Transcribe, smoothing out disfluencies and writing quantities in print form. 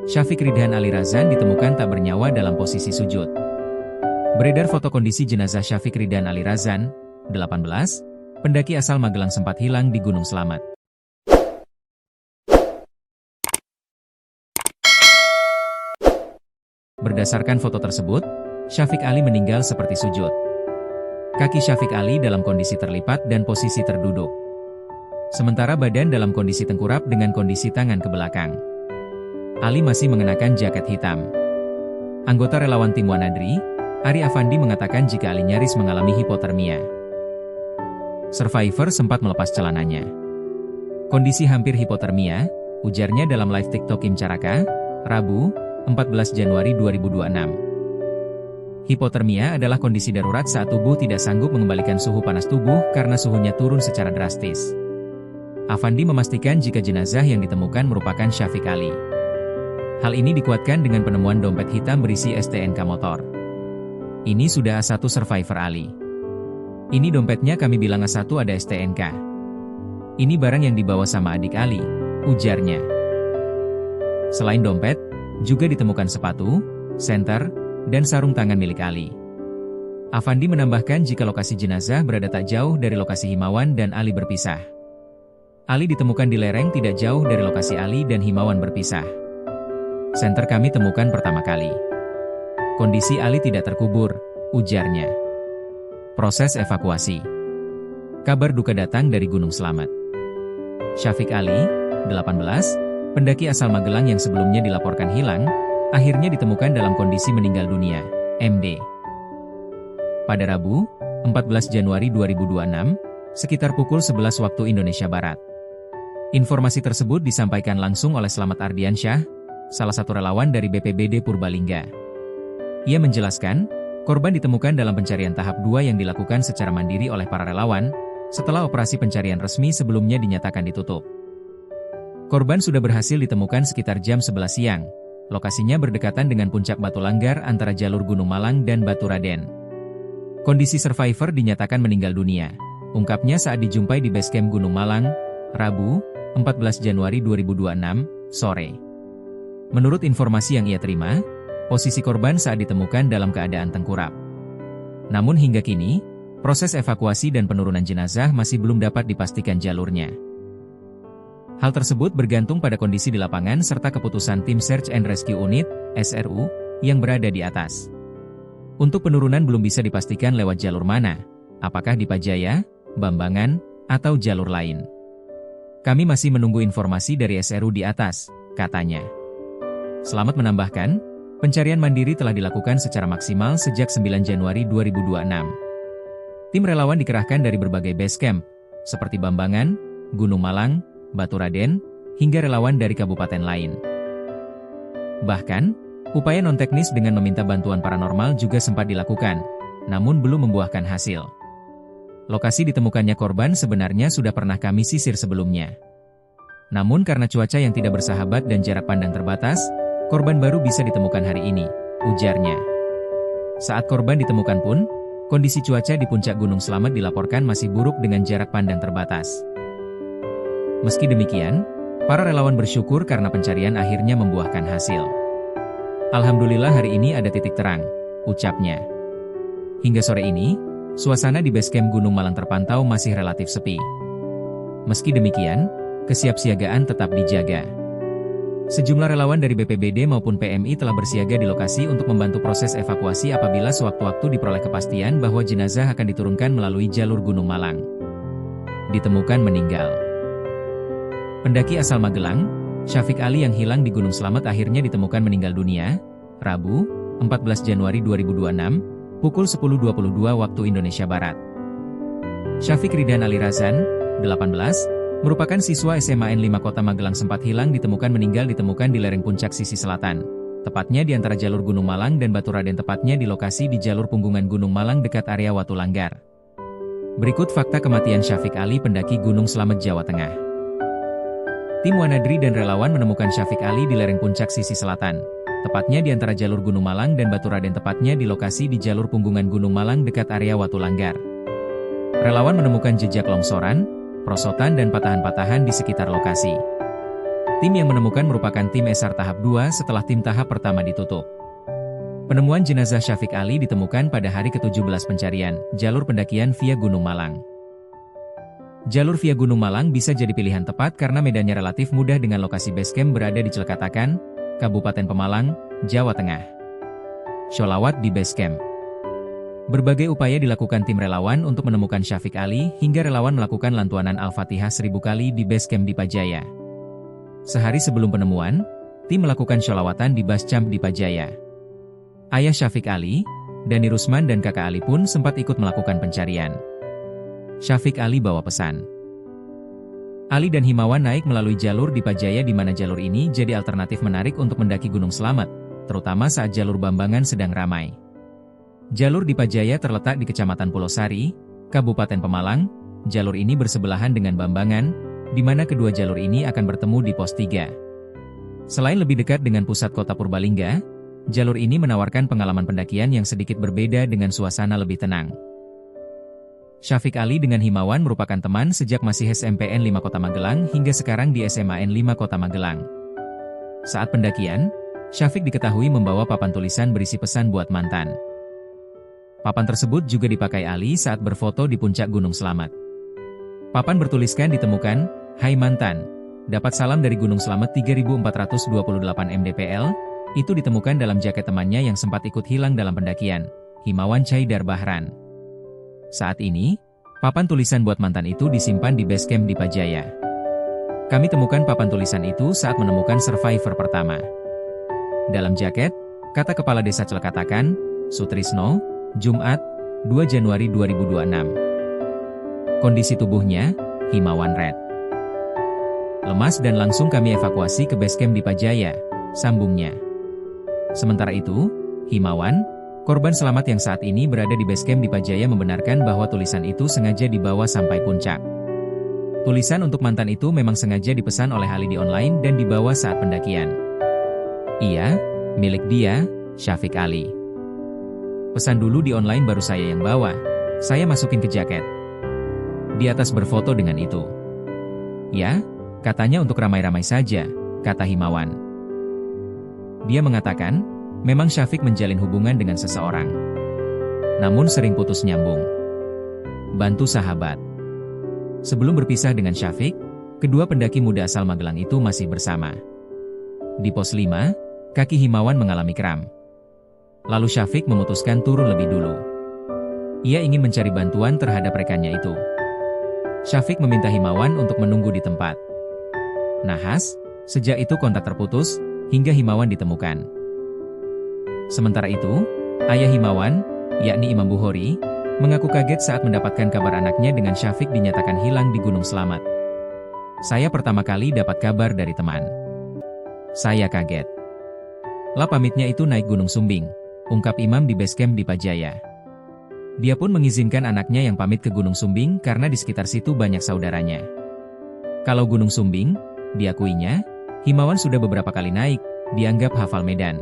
Syafiq Ridhan Ali Razan ditemukan tak bernyawa dalam posisi sujud. Beredar foto kondisi jenazah Syafiq Ridhan Ali Razan, 18, pendaki asal Magelang sempat hilang di Gunung Slamet. Berdasarkan foto tersebut, Syafiq Ali meninggal seperti sujud. Kaki Syafiq Ali dalam kondisi terlipat dan posisi terduduk. Sementara badan dalam kondisi tengkurap dengan kondisi tangan ke belakang. Ali masih mengenakan jaket hitam. Anggota relawan tim Wanadri, Ari Afandi mengatakan jika Ali nyaris mengalami hipotermia. Survivor sempat melepas celananya. Kondisi hampir hipotermia, ujarnya dalam live TikTok Kim Caraka, Rabu, 14 Januari 2026. Hipotermia adalah kondisi darurat saat tubuh tidak sanggup mengembalikan suhu panas tubuh karena suhunya turun secara drastis. Afandi memastikan jika jenazah yang ditemukan merupakan Syafiq Ali. Hal ini dikuatkan dengan penemuan dompet hitam berisi STNK motor. Ini sudah A1 survivor Ali. Ini dompetnya, kami bilang A1 ada STNK. Ini barang yang dibawa sama adik Ali, ujarnya. Selain dompet, juga ditemukan sepatu, senter, dan sarung tangan milik Ali. Afandi menambahkan jika lokasi jenazah berada tak jauh dari lokasi Himawan dan Ali berpisah. Ali ditemukan di lereng tidak jauh dari lokasi Ali dan Himawan berpisah. Senter kami temukan pertama kali. Kondisi Ali tidak terkubur, ujarnya. Proses evakuasi. Kabar duka datang dari Gunung Slamet. Syafiq Ali, 18, pendaki asal Magelang yang sebelumnya dilaporkan hilang, akhirnya ditemukan dalam kondisi meninggal dunia, MD. Pada Rabu, 14 Januari 2026, sekitar pukul 11 waktu Indonesia Barat. Informasi tersebut disampaikan langsung oleh Slamet Ardiansyah, salah satu relawan dari BPBD Purbalingga. Ia menjelaskan, korban ditemukan dalam pencarian tahap 2 yang dilakukan secara mandiri oleh para relawan, setelah operasi pencarian resmi sebelumnya dinyatakan ditutup. Korban sudah berhasil ditemukan sekitar jam 11 siang. Lokasinya berdekatan dengan puncak Batu Langgar antara jalur Gunung Malang dan Batu Raden. Kondisi survivor dinyatakan meninggal dunia, ungkapnya saat dijumpai di base camp Gunung Malang, Rabu, 14 Januari 2026, sore. Menurut informasi yang ia terima, posisi korban saat ditemukan dalam keadaan tengkurap. Namun hingga kini, proses evakuasi dan penurunan jenazah masih belum dapat dipastikan jalurnya. Hal tersebut bergantung pada kondisi di lapangan serta keputusan Tim Search and Rescue Unit, SRU, yang berada di atas. Untuk penurunan belum bisa dipastikan lewat jalur mana, apakah di Pajaya, Bambangan, atau jalur lain. Kami masih menunggu informasi dari SRU di atas, katanya. Slamet menambahkan, pencarian mandiri telah dilakukan secara maksimal sejak 9 Januari 2026. Tim relawan dikerahkan dari berbagai base camp, seperti Bambangan, Gunung Malang, Batu Raden, hingga relawan dari kabupaten lain. Bahkan, upaya non-teknis dengan meminta bantuan paranormal juga sempat dilakukan, namun belum membuahkan hasil. Lokasi ditemukannya korban sebenarnya sudah pernah kami sisir sebelumnya. Namun karena cuaca yang tidak bersahabat dan jarak pandang terbatas, korban baru bisa ditemukan hari ini, ujarnya. Saat korban ditemukan pun, kondisi cuaca di puncak Gunung Slamet dilaporkan masih buruk dengan jarak pandang terbatas. Meski demikian, para relawan bersyukur karena pencarian akhirnya membuahkan hasil. Alhamdulillah hari ini ada titik terang, ucapnya. Hingga sore ini, suasana di base camp Gunung Malang terpantau masih relatif sepi. Meski demikian, kesiapsiagaan tetap dijaga. Sejumlah relawan dari BPBD maupun PMI telah bersiaga di lokasi untuk membantu proses evakuasi apabila sewaktu-waktu diperoleh kepastian bahwa jenazah akan diturunkan melalui jalur Gunung Malang. Ditemukan meninggal. Pendaki asal Magelang, Syafiq Ali yang hilang di Gunung Slamet akhirnya ditemukan meninggal dunia, Rabu, 14 Januari 2026, pukul 10.22 waktu Indonesia Barat. Syafiq Ridhan Ali Razan, 18, merupakan siswa SMA N5 Kota Magelang sempat hilang ditemukan di lereng puncak sisi selatan, tepatnya di antara jalur Gunung Malang dan Batu Raden, tepatnya di lokasi di jalur punggungan Gunung Malang dekat area Watu Langgar. Berikut fakta kematian Syafiq Ali, pendaki Gunung Slamet, Jawa Tengah. Tim Wanadri dan relawan menemukan Syafiq Ali di lereng puncak sisi selatan, tepatnya di antara jalur Gunung Malang dan Batu Raden, tepatnya di lokasi di jalur punggungan Gunung Malang dekat area Watu Langgar. Relawan menemukan jejak longsoran, perosotan dan patahan-patahan di sekitar lokasi. Tim yang menemukan merupakan tim SAR tahap 2 setelah tim tahap pertama ditutup. Penemuan jenazah Syafiq Ali ditemukan pada hari ke-17 pencarian, jalur pendakian via Gunung Malang. Jalur via Gunung Malang bisa jadi pilihan tepat karena medannya relatif mudah dengan lokasi base camp berada di Celekatakan, Kabupaten Pemalang, Jawa Tengah. Sholawat di base camp. Berbagai upaya dilakukan tim relawan untuk menemukan Syafiq Ali hingga relawan melakukan lantuanan Al-Fatihah 1000 kali di base camp Dipa Jaya. Sehari sebelum penemuan, tim melakukan sholawatan di base camp Dipa Jaya. Ayah Syafiq Ali, Dani Rusman dan kakak Ali pun sempat ikut melakukan pencarian. Syafiq Ali bawa pesan. Ali dan Himawan naik melalui jalur Dipa Jaya di mana jalur ini jadi alternatif menarik untuk mendaki Gunung Slamet, terutama saat jalur Bambangan sedang ramai. Jalur Dipa Jaya terletak di Kecamatan Pulau Sari, Kabupaten Pemalang. Jalur ini bersebelahan dengan Bambangan, di mana kedua jalur ini akan bertemu di pos 3. Selain lebih dekat dengan pusat kota Purbalingga, jalur ini menawarkan pengalaman pendakian yang sedikit berbeda dengan suasana lebih tenang. Syafiq Ali dengan Himawan merupakan teman sejak masih SMPN 5 Kota Magelang hingga sekarang di SMAN 5 Kota Magelang. Saat pendakian, Syafiq diketahui membawa papan tulisan berisi pesan buat mantan. Papan tersebut juga dipakai Ali saat berfoto di puncak Gunung Slamet. Papan bertuliskan ditemukan, "Hai mantan, dapat salam dari Gunung Slamet 3428 mdpl, itu ditemukan dalam jaket temannya yang sempat ikut hilang dalam pendakian, Himawan Chaidar Bahran." Saat ini, papan tulisan buat mantan itu disimpan di base camp Dipa Jaya. Kami temukan papan tulisan itu saat menemukan survivor pertama. Dalam jaket, kata Kepala Desa Celekatakan, Sutrisno, Jumat, 2 Januari 2026. Kondisi tubuhnya, Himawan red. Lemas dan langsung kami evakuasi ke base camp Dipa Jaya, sambungnya. Sementara itu, Himawan, korban selamat yang saat ini berada di base camp Dipa Jaya membenarkan bahwa tulisan itu sengaja dibawa sampai puncak. Tulisan untuk mantan itu memang sengaja dipesan oleh Ali di online dan dibawa saat pendakian. Iya, milik dia, Syafiq Ali. Pesan dulu di online baru saya yang bawa, saya masukin ke jaket. Di atas berfoto dengan itu. Ya, katanya untuk ramai-ramai saja, kata Himawan. Dia mengatakan, memang Syafiq menjalin hubungan dengan seseorang. Namun sering putus nyambung. Bantu sahabat. Sebelum berpisah dengan Syafiq, kedua pendaki muda asal Magelang itu masih bersama. Di pos 5, kaki Himawan mengalami kram. Lalu Syafiq memutuskan turun lebih dulu. Ia ingin mencari bantuan terhadap rekannya itu. Syafiq meminta Himawan untuk menunggu di tempat. Nahas, sejak itu kontak terputus, hingga Himawan ditemukan. Sementara itu, ayah Himawan, yakni Imam Bukhori, mengaku kaget saat mendapatkan kabar anaknya dengan Syafiq dinyatakan hilang di Gunung Slamet. Saya pertama kali dapat kabar dari teman. Saya kaget. Lah pamitnya itu naik Gunung Sumbing, ungkap Imam di base camp Dipa Jaya. Dia pun mengizinkan anaknya yang pamit ke Gunung Sumbing karena di sekitar situ banyak saudaranya. Kalau Gunung Sumbing, diakuinya, Himawan sudah beberapa kali naik, dianggap hafal medan.